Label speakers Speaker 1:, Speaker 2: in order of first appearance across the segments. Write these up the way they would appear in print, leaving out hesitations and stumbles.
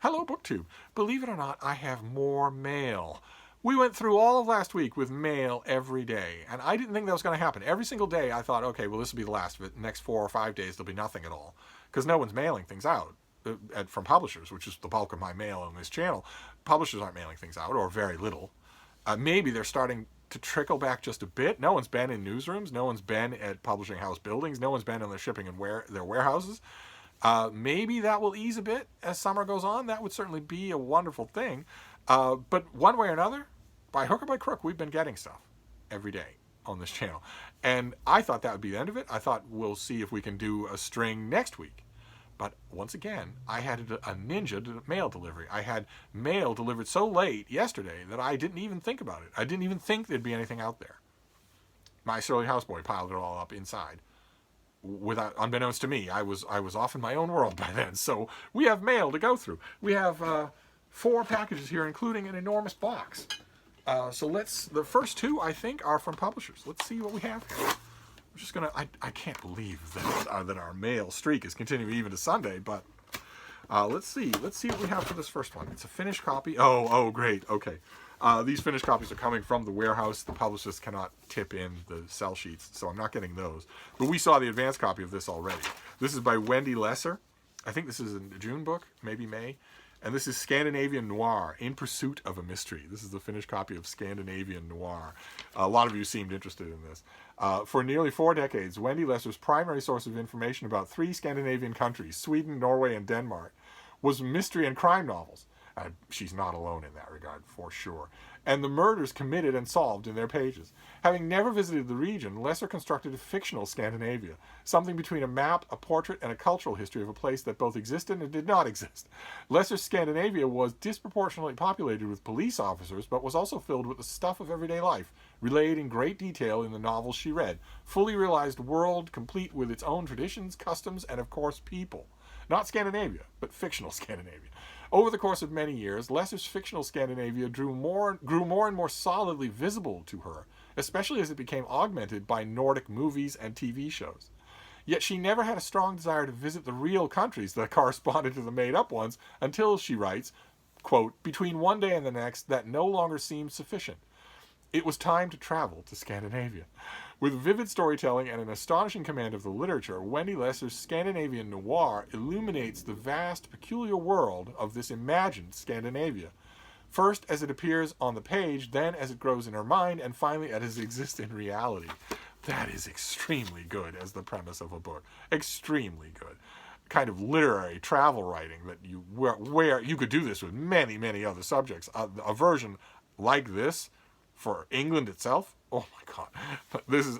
Speaker 1: Hello, BookTube. Believe it or not, I have more mail. We went through all of last week with mail every day, and I didn't think that was going to happen. Every single day I thought, okay, well, this will be the last of it. The next 4 or 5 days, there'll be nothing at all. Because no one's mailing things out from publishers, which is the bulk of my mail on this channel. Publishers aren't mailing things out, or very little. Maybe they're starting to trickle back just a bit. No one's been in newsrooms. No one's been at publishing house buildings. No one's been in their shipping and their warehouses. Maybe that will ease a bit as summer goes on. That would certainly be a wonderful thing. But one way or another, by hook or by crook, we've been getting stuff every day on this channel. And I thought that would be the end of it. I thought we'll see if we can do a string next week. But once again, I had a ninja mail delivery. I had mail delivered so late yesterday that I didn't even think about it. I didn't even think there'd be anything out there. My surly houseboy piled it all up inside. Without, unbeknownst to me, I was off in my own world by then. So we have mail to go through. We have 4 packages here, including an enormous box. The first 2, I think, are from publishers. Let's see what we have here. I'm just gonna, I can't believe that our mail streak is continuing even to Sunday, but let's see what we have for this first one. It's a finished copy. Oh, great. Okay. These finished copies are coming from the warehouse. The publishers cannot tip in the sell sheets, so I'm not getting those. But we saw the advanced copy of this already. This is by Wendy Lesser. I think this is a June book, maybe May. And this is Scandinavian Noir, In Pursuit of a Mystery. This is the finished copy of Scandinavian Noir. A lot of you seemed interested in this. For nearly 4 decades, Wendy Lesser's primary source of information about 3 Scandinavian countries, Sweden, Norway, and Denmark, was mystery and crime novels. She's not alone in that regard, for sure. And the murders committed and solved in their pages. Having never visited the region, Lesser constructed a fictional Scandinavia, something between a map, a portrait, and a cultural history of a place that both existed and did not exist. Lesser's Scandinavia was disproportionately populated with police officers, but was also filled with the stuff of everyday life, relayed in great detail in the novels she read. Fully realized world, complete with its own traditions, customs, and of course people. Not Scandinavia, but fictional Scandinavia. Over the course of many years, Lesser's fictional Scandinavia grew more and more solidly visible to her, especially as it became augmented by Nordic movies and TV shows. Yet she never had a strong desire to visit the real countries that corresponded to the made-up ones until, she writes, quote, between one day and the next, that no longer seemed sufficient. It was time to travel to Scandinavia. With vivid storytelling and an astonishing command of the literature, Wendy Lesser's Scandinavian Noir illuminates the vast, peculiar world of this imagined Scandinavia. First as it appears on the page, then as it grows in her mind, and finally as it exists in reality. That is extremely good as the premise of a book. Extremely good. Kind of literary travel writing that where you could do this with many, many other subjects. A version like this for England itself, oh my god.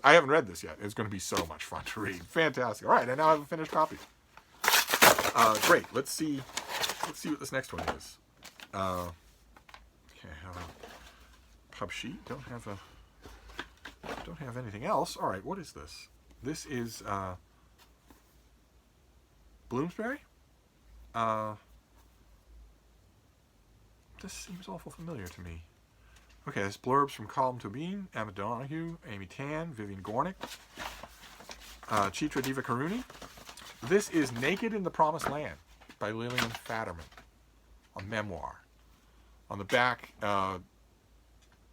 Speaker 1: I haven't read this yet. It's going to be so much fun to read. Fantastic. All right, I now have a finished copy. Great. Let's see what this next one is. Okay, I have a pub sheet. Don't have anything else. All right, what is this? This is Bloomsbury. This seems awful familiar to me. Okay, this blurbs from Colm Tobin, Emma Donoghue, Amy Tan, Vivian Gornick, Chitra Divakaruni. This is Naked in the Promised Land by Lillian Faderman, a memoir. On the back,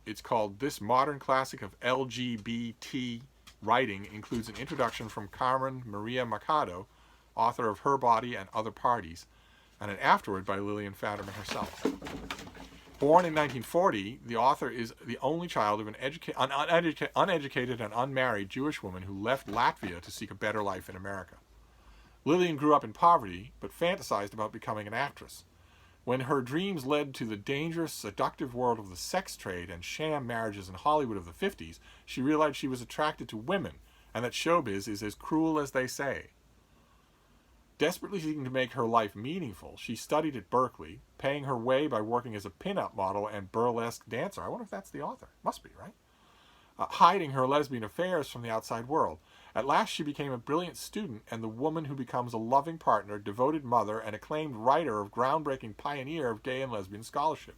Speaker 1: it's called This Modern Classic of LGBT Writing includes an introduction from Carmen Maria Machado, author of Her Body and Other Parties, and an afterword by Lillian Faderman herself. Born in 1940, the author is the only child of an uneducated and unmarried Jewish woman who left Latvia to seek a better life in America. Lillian grew up in poverty, but fantasized about becoming an actress. When her dreams led to the dangerous, seductive world of the sex trade and sham marriages in Hollywood of the 50s, she realized she was attracted to women, and that showbiz is as cruel as they say. Desperately seeking to make her life meaningful, she studied at Berkeley, paying her way by working as a pin-up model and burlesque dancer. I wonder if that's the author. Must be, right? Hiding her lesbian affairs from the outside world. At last she became a brilliant student and the woman who becomes a loving partner, devoted mother, and acclaimed writer of groundbreaking pioneer of gay and lesbian scholarship.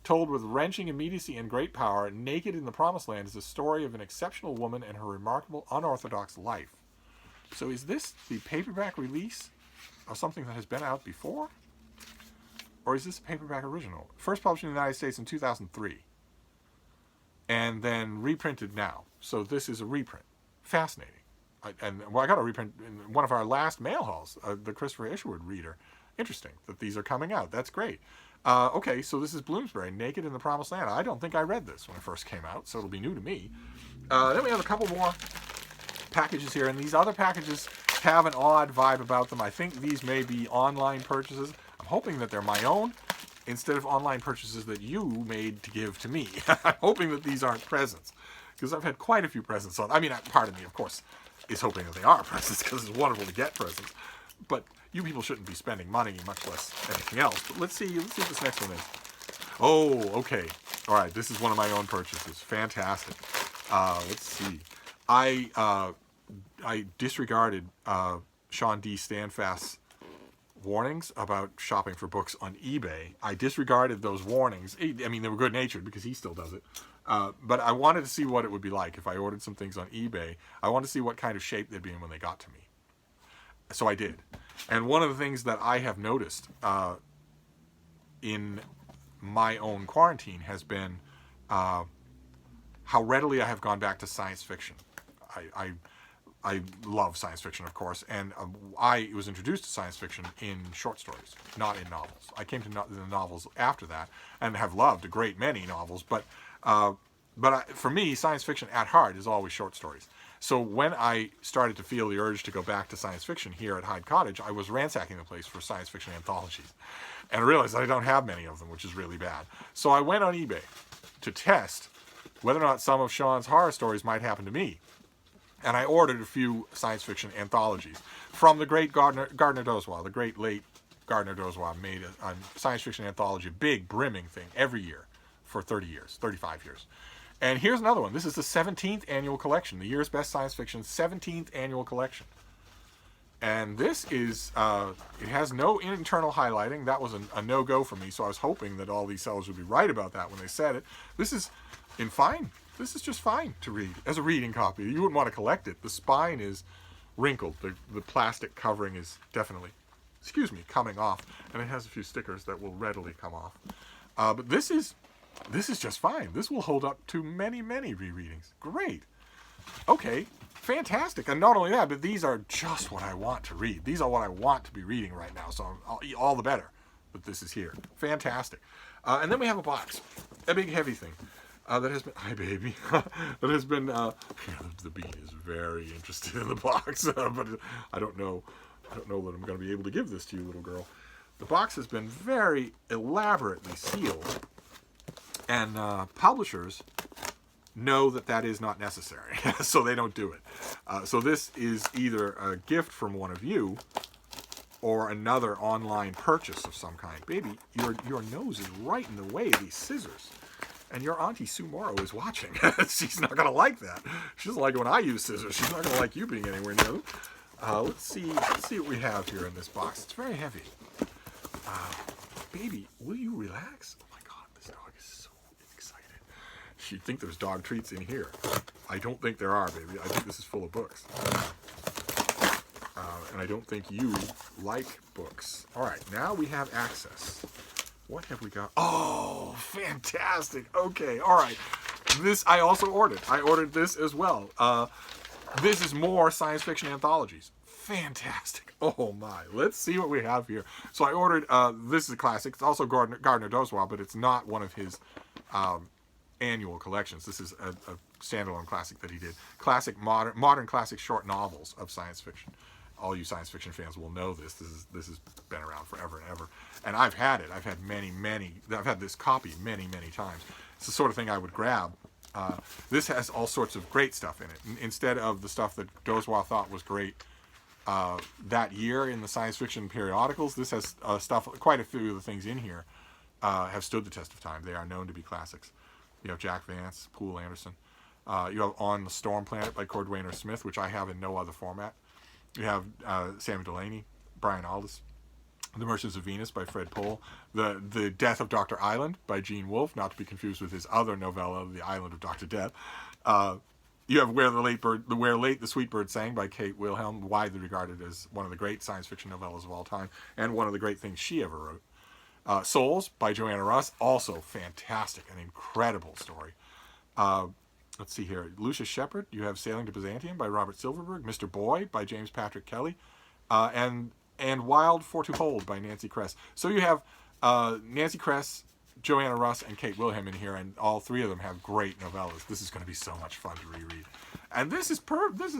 Speaker 1: Told with wrenching immediacy and great power, Naked in the Promised Land is a story of an exceptional woman and her remarkable unorthodox life. So is this the paperback release of something that has been out before? or is this a paperback original? First published in the United States in 2003, and then reprinted now. So this is a reprint. Fascinating. I got a reprint in one of our last mail hauls, the Christopher Isherwood reader. Interesting that these are coming out. That's great. Okay, so this is Bloomsbury, Naked in the Promised Land. I don't think I read this when it first came out, so it'll be new to me. Then we have a couple more packages here, and these other packages have an odd vibe about them. I think these may be online purchases. I'm hoping that they're my own instead of online purchases that you made to give to me. I'm hoping that these aren't presents, because I've had quite a few presents. I mean, part of me, of course, is hoping that they are presents, because it's wonderful to get presents. But you people shouldn't be spending money, much less anything else. But let's see what this next one is. Oh, okay. All right, this is one of my own purchases. Fantastic. Let's see. I disregarded Sean D. Standfast's warnings about shopping for books on eBay. I disregarded those warnings. I mean, they were good-natured because he still does it. But I wanted to see what it would be like if I ordered some things on eBay. I wanted to see what kind of shape they'd be in when they got to me. So I did. And one of the things that I have noticed in my own quarantine has been how readily I have gone back to science fiction. I love science fiction, of course, and I was introduced to science fiction in short stories, not in novels. I came to the novels after that, and have loved a great many novels, but for me, science fiction at heart is always short stories. So when I started to feel the urge to go back to science fiction here at Hyde Cottage, I was ransacking the place for science fiction anthologies, and I realized that I don't have many of them, which is really bad. So I went on eBay to test whether or not some of Sean's horror stories might happen to me. And I ordered a few science fiction anthologies from the great Gardner Dozois. The great late Gardner Dozois made a science fiction anthology, a big brimming thing, every year for 30 years, 35 years. And here's another one. This is the 17th annual collection, the year's best science fiction 17th annual collection. And this is, it has no internal highlighting. That was a no-go for me, so I was hoping that all these sellers would be right about that when they said it. This is This is just fine to read as a reading copy. You wouldn't want to collect it. The spine is wrinkled. The plastic covering is definitely, coming off. And it has a few stickers that will readily come off. But this is just fine. This will hold up to many, many rereadings. Great. Okay, fantastic. And not only that, but these are just what I want to read. These are what I want to be reading right now. So all the better that this is here. Fantastic. And then we have a box, a big heavy thing. That has been, hi baby, that has been, the bean is very interested in the box, but I don't know that I'm going to be able to give this to you, little girl. The box has been very elaborately sealed, and publishers know that is not necessary, so they don't do it. So this is either a gift from one of you, or another online purchase of some kind. Baby, your nose is right in the way of these scissors. And your Auntie Sue Morrow is watching. She's not going to like that. She doesn't like it when I use scissors. She's not going to like you being anywhere near them. Let's see what we have here in this box. It's very heavy. Baby, will you relax? Oh my God, this dog is so excited. She'd think there's dog treats in here. I don't think there are, baby. I think this is full of books. And I don't think you like books. All right, now we have access. What have we got? Oh, fantastic. Okay, all right. This I also ordered. I ordered this as well. This is more science fiction anthologies. Fantastic. Oh my. Let's see what we have here. So I ordered, this is a classic. It's also Gardner Dozois, but it's not one of his annual collections. This is a standalone classic that he did. Classic, modern classic short novels of science fiction. All you science fiction fans will know this. This has been around forever and ever. And I've had it. I've had I've had this copy many times. It's the sort of thing I would grab. This has all sorts of great stuff in it. Instead of the stuff that Dozois thought was great that year in the science fiction periodicals, this has stuff, quite a few of the things in here have stood the test of time. They are known to be classics. You have Jack Vance, Poul Anderson. You have On the Storm Planet by Cordwainer Smith, which I have in no other format. You have Samuel Delany, Brian Aldiss, The Merchants of Venus by Fred Pohl, The Death of Dr. Island by Gene Wolfe, not to be confused with his other novella, The Island of Dr. Death. You have Where Late the Sweet Bird Sang by Kate Wilhelm, widely regarded as one of the great science fiction novellas of all time, and one of the great things she ever wrote. Souls by Joanna Russ, also fantastic, an incredible story. Let's see here. Lucius Shepard, you have Sailing to Byzantium by Robert Silverberg. Mr. Boy by James Patrick Kelly. And Wild for to Hold by Nancy Kress. So you have Nancy Kress, Joanna Russ, and Kate Wilhelm in here, and all three of them have great novellas. This is going to be so much fun to reread. And this is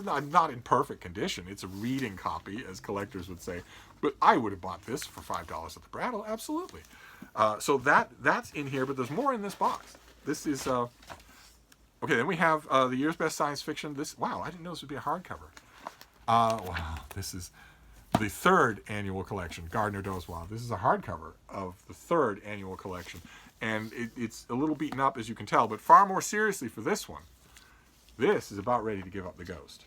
Speaker 1: not in perfect condition. It's a reading copy, as collectors would say. But I would have bought this for $5 at the Brattle, absolutely. So that's in here, but there's more in this box. This is... okay, then we have the year's best science fiction. Wow, I didn't know this would be a hardcover. Wow, this is the third annual collection, Gardner Dozois. This is a hardcover of the third annual collection. And it's a little beaten up, as you can tell, but far more seriously for this one, this is about ready to give up the ghost.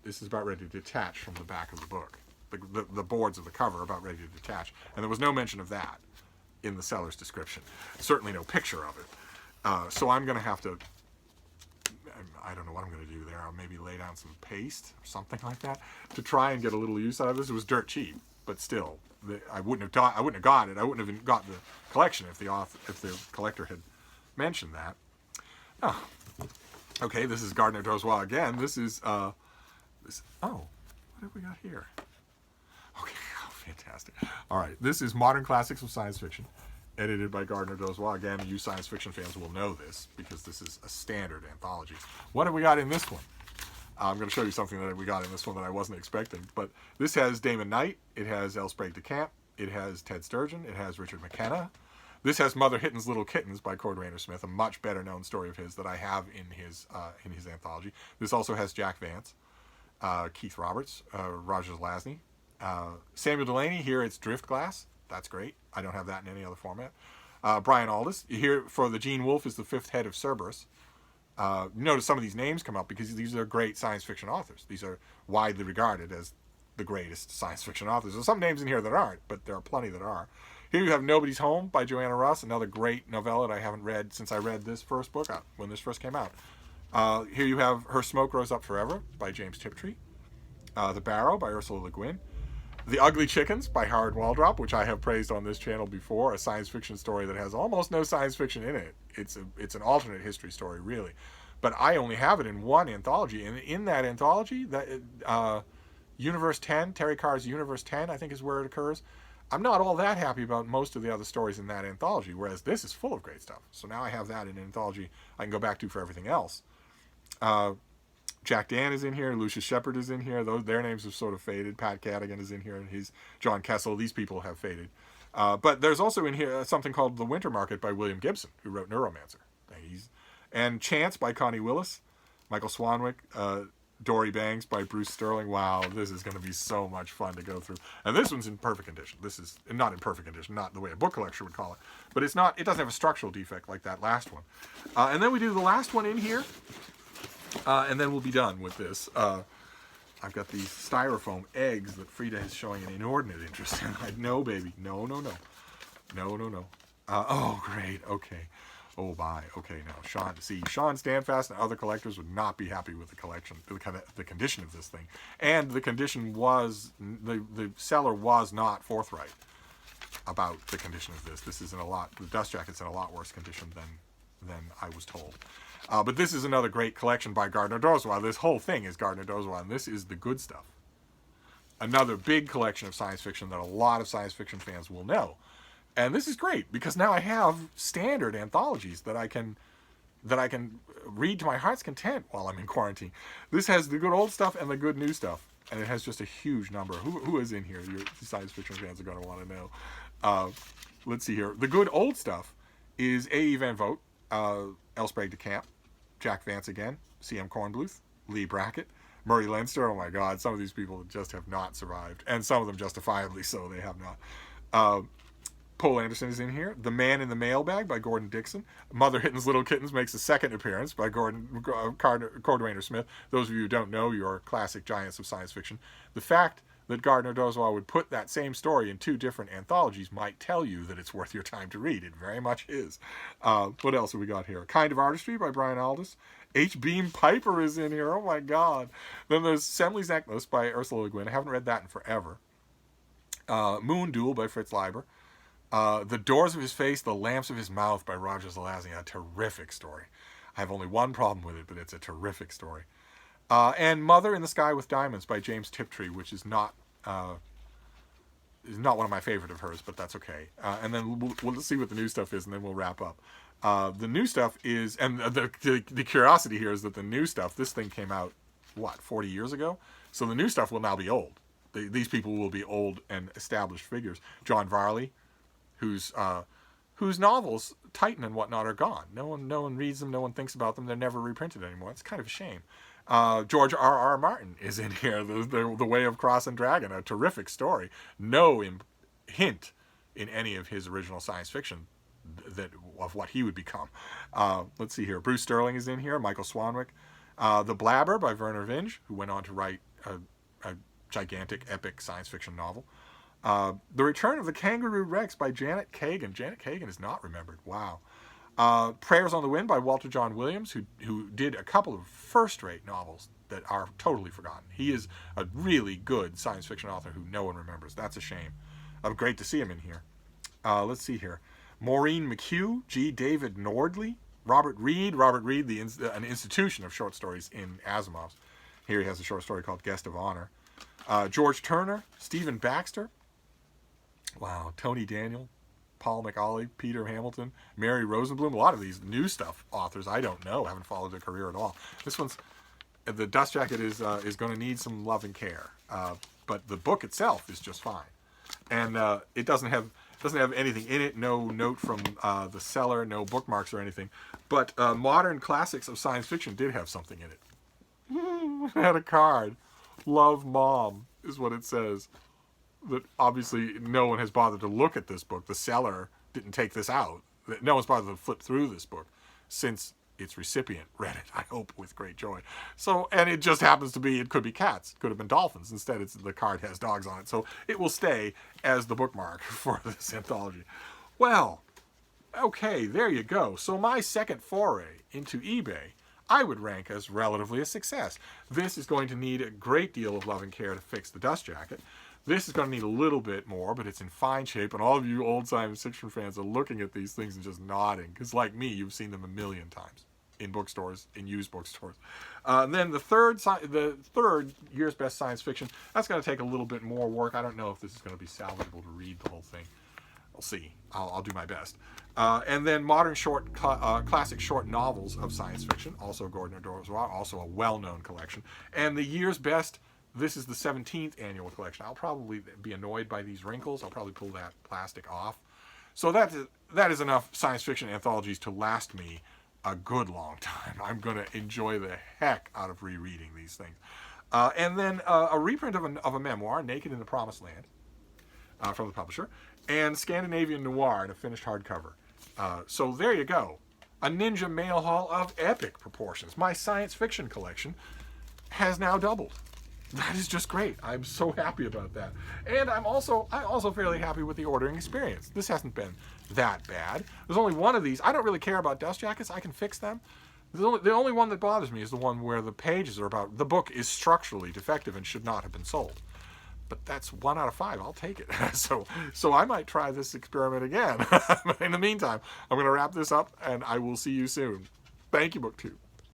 Speaker 1: This is about ready to detach from the back of the book. The boards of the cover are about ready to detach. And there was no mention of that in the seller's description. Certainly no picture of it. So I'm going to have to... I don't know what I'm going to do there. I'll maybe lay down some paste or something like that to try and get a little use out of this. It was dirt cheap, but still, I wouldn't have got it. I wouldn't have even got the collection if the collector had mentioned that. Oh, okay. This is Gardner Dozois again. This is Oh, what have we got here? Okay, oh, fantastic. All right, this is Modern Classics of Science Fiction, edited by Gardner Dozois. Again, you science fiction fans will know this because this is a standard anthology. What have we got in this one? I'm going to show you something that we got in this one that I wasn't expecting. But this has Damon Knight. It has L. Sprague de Camp. It has Ted Sturgeon. It has Richard McKenna. This has Mother Hitton's Little Kittens by Cordwainer Smith, a much better known story of his that I have in his anthology. This also has Jack Vance, Keith Roberts, Roger Zelazny, Samuel Delaney. Here it's Driftglass. That's great. I don't have that in any other format. Brian Aldiss. Here for the Gene Wolfe is the fifth head of Cerberus. Notice some of these names come up because these are great science fiction authors. These are widely regarded as the greatest science fiction authors. There's some names in here that aren't, but there are plenty that are. Here you have Nobody's Home by Joanna Russ, another great novella that I haven't read since I read this first book when this first came out. Here you have Her Smoke Rose Up Forever by James Tiptree. The Barrow by Ursula Le Guin. The Ugly Chickens by Howard Waldrop, which I have praised on this channel before, a science fiction story that has almost no science fiction in it. It's an alternate history story, really. But I only have it in one anthology, and in that anthology, Universe 10, Terry Carr's Universe 10, I think is where it occurs. I'm not all that happy about most of the other stories in that anthology, whereas this is full of great stuff. So now I have that in an anthology I can go back to for everything else. Jack Dan is in here. Lucius Shepard is in here. Their names have sort of faded. Pat Cadigan is in here, and he's John Kessel. These people have faded. But there's also in here something called The Winter Market by William Gibson, who wrote Neuromancer. And Chance by Connie Willis. Michael Swanwick. Dory Banks by Bruce Sterling. Wow, this is going to be so much fun to go through. And this one's in perfect condition. This is not in perfect condition, not the way a book collector would call it. But it doesn't have a structural defect like that last one. And then we do the last one in here. And then we'll be done with this. I've got these styrofoam eggs that Frida is showing an inordinate interest in. No, baby. No. Oh, great. Okay. Oh, bye. Okay, now, Sean Standfast and other collectors would not be happy with the collection, the condition of this thing. And the condition was, the seller was not forthright about the condition of this. This is the dust jacket's in a lot worse condition than I was told. But this is another great collection by Gardner Dozois. This whole thing is Gardner Dozois, and this is the good stuff. Another big collection of science fiction that a lot of science fiction fans will know. And this is great because now I have standard anthologies that I can read to my heart's content while I'm in quarantine. This has the good old stuff and the good new stuff, and it has just a huge number. Who is in here? Your science fiction fans are going to want to know. Let's see here. The good old stuff is A.E. Van Vogt, L. Sprague de Camp, Jack Vance again, C.M. Kornbluth, Lee Brackett, Murray Leinster. Oh my God, some of these people just have not survived, and some of them justifiably so. They have not. Poul Anderson is in here. The Man in the Mailbag by Gordon Dixon. Mother Hitton's Little Kittens makes a second appearance by Cordwainer Smith. Those of you who don't know, you're classic giants of science fiction. The fact that Gardner Dozois would put that same story in two different anthologies might tell you that it's worth your time to read. It very much is. What else have we got here? Kind of Artistry by Brian Aldiss. H. Beam Piper is in here. Oh my God. Then there's Semley's Necklace by Ursula Le Guin. I haven't read that in forever. Moon Duel by Fritz Leiber. The Doors of His Face, The Lamps of His Mouth by Roger Zelazny. A terrific story. I have only one problem with it, but it's a terrific story. And Mother in the Sky with Diamonds by James Tiptree, which is not one of my favorite of hers, but that's okay. And then we'll see what the new stuff is, and then we'll wrap up. The new stuff is, and the curiosity here is that the new stuff, this thing came out, 40 years ago? So the new stuff will now be old. These people will be old and established figures. John Varley, whose novels, Titan and whatnot, are gone. No one reads them. No one thinks about them. They're never reprinted anymore. It's kind of a shame. George R.R. Martin is in here. The Way of Cross and Dragon, a terrific story. No hint in any of his original science fiction of what he would become. Let's see here. Bruce Sterling is in here. Michael Swanwick. The Blabber by Werner Vinge, who went on to write a gigantic, epic science fiction novel. The Return of the Kangaroo Rex by Janet Kagan. Janet Kagan is not remembered. Wow. Prayers on the Wind by Walter John Williams, who did a couple of first-rate novels that are totally forgotten. He is a really good science fiction author who no one remembers. That's a shame. Great to see him in here. Let's see here. Maureen McHugh, G. David Nordley, Robert Reed, an institution of short stories in Asimov's. Here he has a short story called Guest of Honor. George Turner, Stephen Baxter, wow, Tony Daniel, Paul McAuley, Peter Hamilton, Mary Rosenblum. A lot of these new stuff authors I don't know, haven't followed their career at all. This one's, the dust jacket is going to need some love and care, but the book itself is just fine, and it doesn't have anything in it. No note from the seller, no bookmarks or anything. But Modern Classics of Science Fiction did have something in it. It had a card. Love, Mom, is what it says. That obviously no one has bothered to look at this book. The seller didn't take this out. No one's bothered to flip through this book since its recipient read it, I hope, with great joy. So, and it just happens to be, it could be cats. It could have been dolphins. Instead, the card has dogs on it. So it will stay as the bookmark for this anthology. Well, okay, there you go. So my second foray into eBay, I would rank as relatively a success. This is going to need a great deal of love and care to fix the dust jacket. This is going to need a little bit more, but it's in fine shape, and all of you old science fiction fans are looking at these things and just nodding, because like me, you've seen them a million times in bookstores, in used bookstores. And then the third year's best science fiction, that's going to take a little bit more work. I don't know if this is going to be salvageable to read the whole thing. We'll see. I'll do my best. And then modern classic short novels of science fiction, also Gordon Dozois, also a well-known collection. And the year's best, this is the 17th annual collection. I'll probably be annoyed by these wrinkles. I'll probably pull that plastic off. So that is enough science fiction anthologies to last me a good long time. I'm going to enjoy the heck out of rereading these things. And then a reprint of a memoir, Naked in the Promised Land, from the publisher, and Scandinavian Noir in a finished hardcover. So there you go. A Ninja mail haul of epic proportions. My science fiction collection has now doubled. That is just great. I'm so happy about that. And I'm also fairly happy with the ordering experience. This hasn't been that bad. There's only one of these. I don't really care about dust jackets. I can fix them. The only one that bothers me is the one where the pages are about, the book is structurally defective and should not have been sold. But that's 1 out of 5. I'll take it. So I might try this experiment again. In the meantime, I'm going to wrap this up, and I will see you soon. Thank you, BookTube.